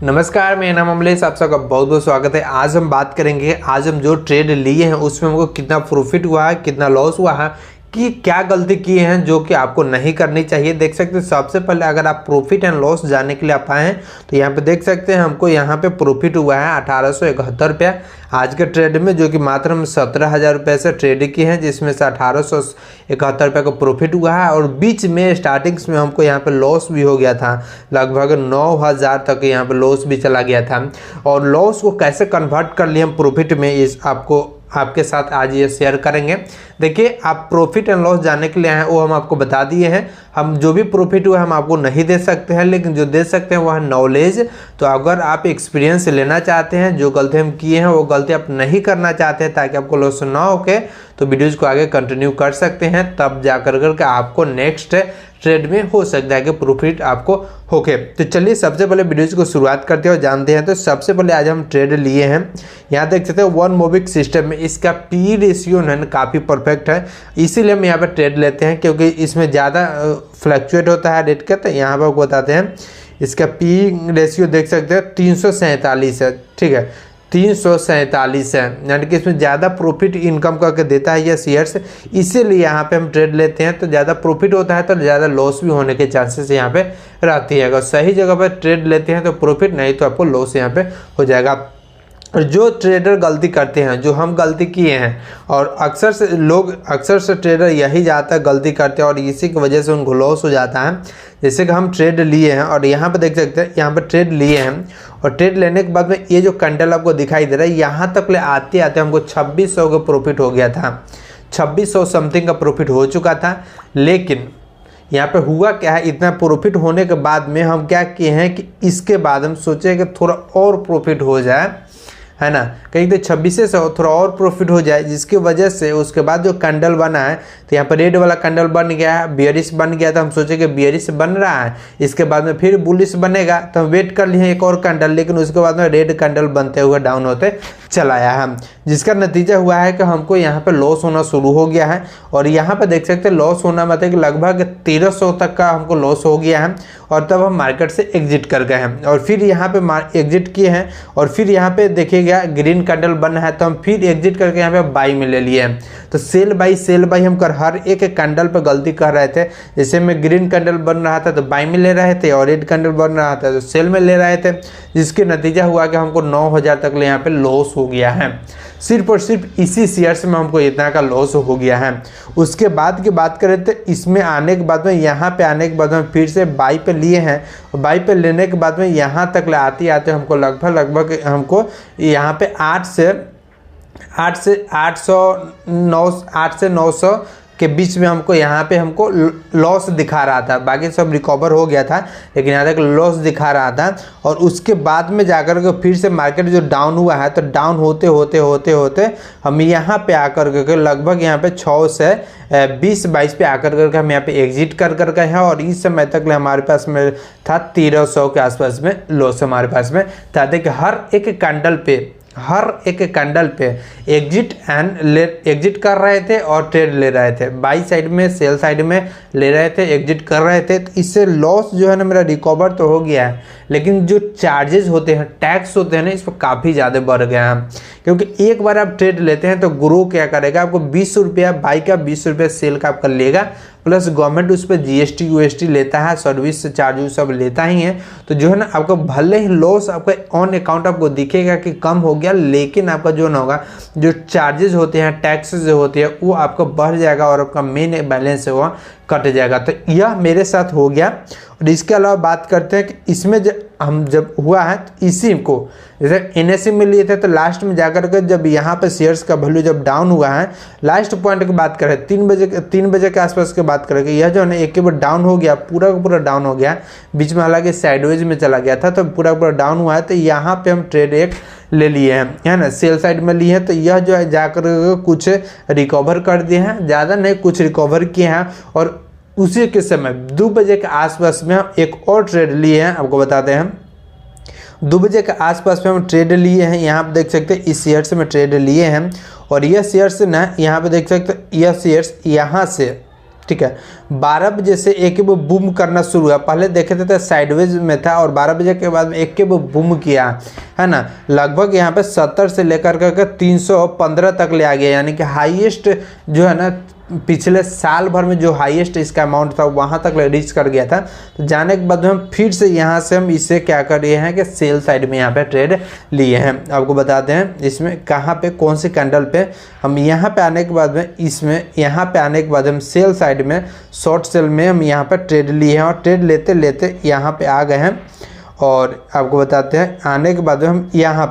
नमस्कार, मेरा नाम अमलेश, आप सबका बहुत बहुत स्वागत है। आज हम बात करेंगे, आज हम जो ट्रेड लिए हैं उसमें हमको कितना प्रॉफिट हुआ है, कितना लॉस हुआ है, कि क्या गलती की हैं जो कि आपको नहीं करनी चाहिए। देख सकते हैं सबसे पहले अगर आप प्रॉफिट एंड लॉस जानने के लिए आप आए हैं तो यहाँ पे देख सकते हैं हमको यहाँ पे प्रॉफिट हुआ है 1871 रुपया आज के ट्रेड में, जो कि मात्र हम 17,000 रुपये से ट्रेड किए हैं, जिसमें से 1871 रुपये का प्रॉफिट हुआ है। और बीच में स्टार्टिंग्स में हमको यहाँ पे लॉस भी हो गया था, लगभग 9,000 तक यहाँ पे लॉस भी चला गया था। और लॉस को कैसे कन्वर्ट कर लिए हम प्रॉफिट में, इस आपके साथ आज ये शेयर करेंगे। देखिए, आप प्रॉफिट एंड लॉस जानने के लिए आए हैं वो हम आपको बता दिए हैं। हम जो भी प्रॉफिट हुआ हम आपको नहीं दे सकते हैं, लेकिन जो दे सकते हैं वह है नॉलेज। तो अगर आप एक्सपीरियंस लेना चाहते हैं, जो गलती हम किए हैं वो गलती आप नहीं करना चाहते हैं ताकि आपको लॉस ना होके, तो वीडियोज़ को आगे कंटिन्यू कर सकते हैं। तब जा कर आपको नेक्स्ट ट्रेड में हो सकता है कि प्रॉफिट आपको होके। तो चलिए सबसे पहले वीडियोज को शुरुआत करते हैं और जानते हैं। तो सबसे पहले आज हम ट्रेड लिए हैं, यहाँ देख सकते हैं वन मोबिक सिस्टम में इसका पी रेशियो है काफ़ी परफेक्ट है, इसीलिए हम यहाँ पर ट्रेड लेते हैं, क्योंकि इसमें ज़्यादा फ्लक्चुएट होता है रेट का। तो यहाँ पर आपको बताते हैं, इसका पी रेशियो देख सकते हैं 347 है, ठीक है, 347 है, यानी कि इसमें ज़्यादा प्रॉफिट इनकम करके देता है यह शेयर्स, इसीलिए यहाँ पे हम ट्रेड लेते हैं। तो ज़्यादा प्रॉफिट होता है तो ज़्यादा लॉस भी होने के चांसेस यहाँ पे रहती है। अगर सही जगह पर ट्रेड लेते हैं तो प्रॉफिट, नहीं तो आपको लॉस यहाँ पे हो जाएगा। और जो ट्रेडर गलती करते हैं, जो हम गलती किए हैं, और अक्सर से ट्रेडर यही ज़्यादा गलती करते हैं और इसी की वजह से उनको लॉस हो जाता है। जैसे कि हम ट्रेड लिए हैं और यहाँ पे देख सकते हैं, यहाँ पे ट्रेड लिए हैं और ट्रेड लेने के बाद में ये जो कैंडल आपको दिखाई दे रहा है, यहाँ तक ले आते आते हमको 2600 का प्रॉफिट हो गया था, 2600 समथिंग का प्रॉफिट हो चुका था। लेकिन यहाँ पे हुआ क्या है, इतना प्रॉफिट होने के बाद में हम क्या किए हैं कि इसके बाद हम सोचे कि थोड़ा और प्रॉफिट हो जाए, है ना, कहीं तो 26 से थोड़ा और प्रॉफिट हो जाए, जिसकी वजह से उसके बाद जो कैंडल बना है, तो यहाँ पर रेड वाला कैंडल बन गया है, बियरिश बन गया। तो हम सोचे कि बियरिश बन रहा है, इसके बाद में फिर बुलिश बनेगा, तो हम वेट कर लिए एक और कैंडल, लेकिन उसके बाद में रेड कैंडल बनते हुए डाउन होते चला आया है, जिसका नतीजा हुआ है कि हमको यहाँ पे लॉस होना शुरू हो गया है। और यहाँ पे देख सकते हैं लॉस होना मतलब कि लगभग 1300 तक का हमको लॉस हो गया है। और तब हम मार्केट से एग्जिट कर गए हैं और फिर यहाँ पे एग्जिट किए हैं। और फिर यहाँ पे देखिएगा ग्रीन कैंडल बना है, तो हम फिर एग्जिट करके यहाँ पे बाई में ले लिए हैं। तो सेल बाई हम कर हर एक कैंडल पे गलती कर रहे थे। जैसे में ग्रीन कैंडल बन रहा था तो बाई में ले रहे थे, और रेड कैंडल बन रहा था तो सेल में ले रहे थे, जिसके नतीजा हुआ कि हमको 9,000 तक ले यहाँ पे लॉस हो गया है। सिर्फ और सिर्फ इसी शेयर्स में हमको इतना का लॉस हो गया है। उसके बाद की बात करें तो इसमें आने के बाद में, यहाँ पे आने के बाद में फिर से बाई पे लिए हैं, और बाई पे लेने के बाद में यहाँ तक ले आते आते हमको लगभग हमको यहाँ पे 8 से 900 के बीच में हमको यहाँ पे हमको लॉस दिखा रहा था। बाकी सब रिकवर हो गया था, लेकिन यहाँ तक लॉस दिखा रहा था। और उसके बाद में जाकर के फिर से मार्केट जो डाउन हुआ है, तो डाउन होते हम यहाँ पे आकर के लगभग यहाँ पे 6 से 20-22 पे आकर करके हम यहाँ पे एग्जिट कर गए हैं। और इस समय तक हमारे पास में था 1300 के आसपास में लॉस हमारे पास में था। देखिए हर एक कैंडल पे एग्जिट कर रहे थे और ट्रेड ले रहे थे, बाई साइड में सेल साइड में ले रहे थे, एग्जिट कर रहे थे। तो इससे लॉस जो है ना मेरा रिकवर तो हो गया है, लेकिन जो चार्जेस होते हैं, टैक्स होते हैं ना, इस पर काफ़ी ज़्यादा बढ़ गया है। क्योंकि एक बार आप ट्रेड लेते हैं तो ग्रो क्या करेगा, आपको 20 रुपया बाई का, 20 रुपया सेल का आपका लेगा, प्लस गवर्नमेंट उस पर GST UST लेता है, सर्विस चार्ज सब लेता ही है। तो जो है ना आपका भले ही लॉस आपका ऑन अकाउंट आपको दिखेगा कि कम हो गया, लेकिन आपका जो ना होगा, जो चार्जेस होते हैं, टैक्सेस जो होती है, वो आपका बढ़ जाएगा और आपका मेन बैलेंस है वो कट जाएगा। तो यह मेरे साथ हो गया। और इसके अलावा बात करते हैं कि इसमें जब हुआ है, तो इसी को जैसे NSE में लिए थे, तो लास्ट में जाकर के जब यहाँ पे शेयर्स का वैल्यू जब डाउन हुआ है, लास्ट पॉइंट की बात करें 3 बजे के आसपास की बात करें, यह जो है ना एक बार डाउन हो गया, पूरा का पूरा डाउन हो गया, बीच में हालांकि साइडवेज में चला गया था, तो पूरा का पूरा डाउन हुआ है। तो यहाँ पे हम ट्रेड एक ले लिए हैं, है ना, सेल साइड में लिए हैं। तो यह जो है जाकर कुछ रिकवर कर दिए हैं, ज़्यादा नहीं, कुछ रिकवर किए हैं। और उसी के समय 2 बजे के आसपास में हम एक और ट्रेड लिए हैं, आपको बताते हैं। 2 बजे के आसपास में हम ट्रेड लिए हैं, यहाँ पे देख सकते हैं इस शेयर्स में ट्रेड लिए हैं। और यह शेयर्स ना, यहाँ पे देख सकते हैं यह शेयर्स यहाँ से ठीक है। 12 बजे से एक वो बूम करना शुरू हुआ, पहले देखे थे तो साइडवेज में था और 12 बजे के बाद में एक के वो बूम किया है ना, लगभग यहाँ पे 70 से लेकर के 315 तक ले आ गया, यानी कि हाईएस्ट जो है ना पिछले साल भर में जो हाईएस्ट इसका अमाउंट था वहाँ तक रीच कर गया था। तो जाने के बाद हम फिर से यहाँ से हम इसे क्या कर रहे हैं कि सेल साइड में यहाँ पे ट्रेड लिए हैं। आपको बताते हैं इसमें कहाँ पे कौन सी कैंडल पे हम यहाँ पे आने के बाद में इसमें यहाँ पे आने के बाद हम सेल साइड में शॉर्ट सेल में हम यहाँ पर ट्रेड लिए हैं और ट्रेड लेते लेते यहाँ पे आ गए हैं। और आपको बताते हैं आने के बाद में हम यहाँ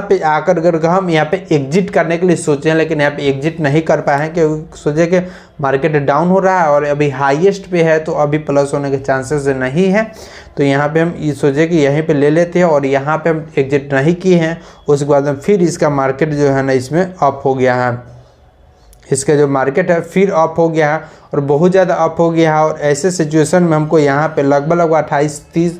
पे आकर कर हम यहाँ पे एग्जिट करने के लिए सोचे हैं, लेकिन यहाँ पे एग्जिट नहीं कर पाए हैं क्योंकि सोचे कि मार्केट डाउन हो रहा है और अभी हाईएस्ट पे है तो अभी प्लस होने के चांसेस नहीं है। तो यहाँ पे हम ये सोचे कि यहीं पे ले लेते हैं और यहाँ पे हम एग्जिट नहीं किए हैं। उसके बाद में फिर इसका मार्केट जो है ना इसमें अप हो गया है, इसका जो मार्केट है फिर अप हो गया है और बहुत ज़्यादा अप हो गया है। और ऐसे सिचुएशन में हमको यहाँ पे लगभग 28-30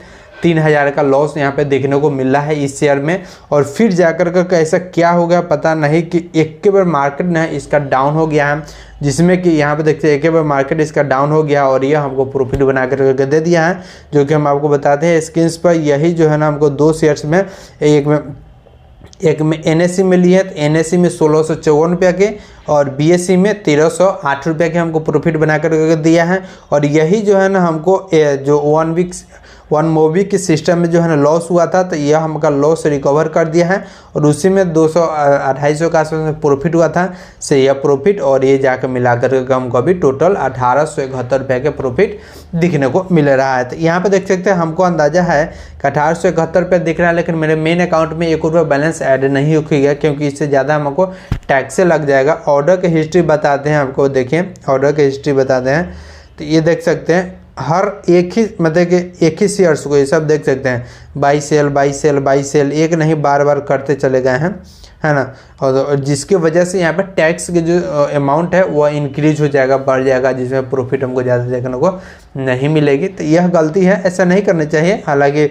का लॉस यहाँ पे देखने को मिला है इस शेयर में। और फिर जाकर कर ऐसा क्या हो गया पता नहीं कि एक के बार मार्केट ना इसका डाउन हो गया है, जिसमें कि यहाँ पे देखते हैं एक बार मार्केट इसका डाउन हो गया और ये हमको प्रॉफिट बना कर दे दिया है, जो कि हम आपको बताते हैं स्क्रीन पर। यही जो है ना हमको 2 शेयर्स में एक में NSE में लिए तो NSE में 1654 रुपये के और BSE में 1308 रुपये के हमको प्रॉफिट बना कर दिया है। और यही जो है ना हमको जो 1 मूवी के सिस्टम में जो है ना लॉस हुआ था तो यह हमका लॉस रिकवर कर दिया है और उसी में 200-250 का आसपास में प्रॉफिट हुआ था से यह प्रॉफिट और ये जाकर मिलाकर के हमको अभी टोटल 1871 रुपये के प्रॉफिट दिखने को मिल रहा है। तो यहाँ पे देख सकते हैं हमको अंदाजा है कि 1871 रुपये दिख रहा है, लेकिन मेरे मेन अकाउंट में ₹1 बैलेंस ऐड नहीं होगा क्योंकि इससे ज़्यादा हमको टैक्स लग जाएगा। ऑर्डर की हिस्ट्री बताते हैं आपको, देखिए ऑर्डर की हिस्ट्री बताते हैं तो ये देख सकते हैं हर एक ही मतलब कि एक ही शेयर्स को ये सब देख सकते हैं बाई सेल एक नहीं बार बार करते चले गए हैं, है ना। और जिसकी वजह से यहाँ पे टैक्स के जो अमाउंट है वो इंक्रीज हो जाएगा, बढ़ जाएगा, जिसमें प्रॉफिट हमको ज़्यादा देखने को नहीं मिलेगी। तो यह गलती है, ऐसा नहीं करना चाहिए। हालांकि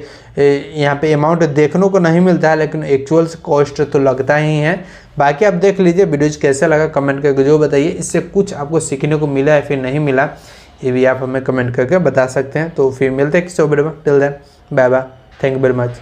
यहाँ पे अमाउंट देखने को नहीं मिलता है लेकिन एक्चुअल कॉस्ट तो लगता ही है। बाकी आप देख लीजिए वीडियोज कैसा लगा कमेंट करके जो बताइए, इससे कुछ आपको सीखने को मिला या फिर नहीं मिला ये भी आप हमें कमेंट करके बता सकते हैं। तो फिर मिलते हैं किसी वीडियो में, till then bye bye, thank you very much.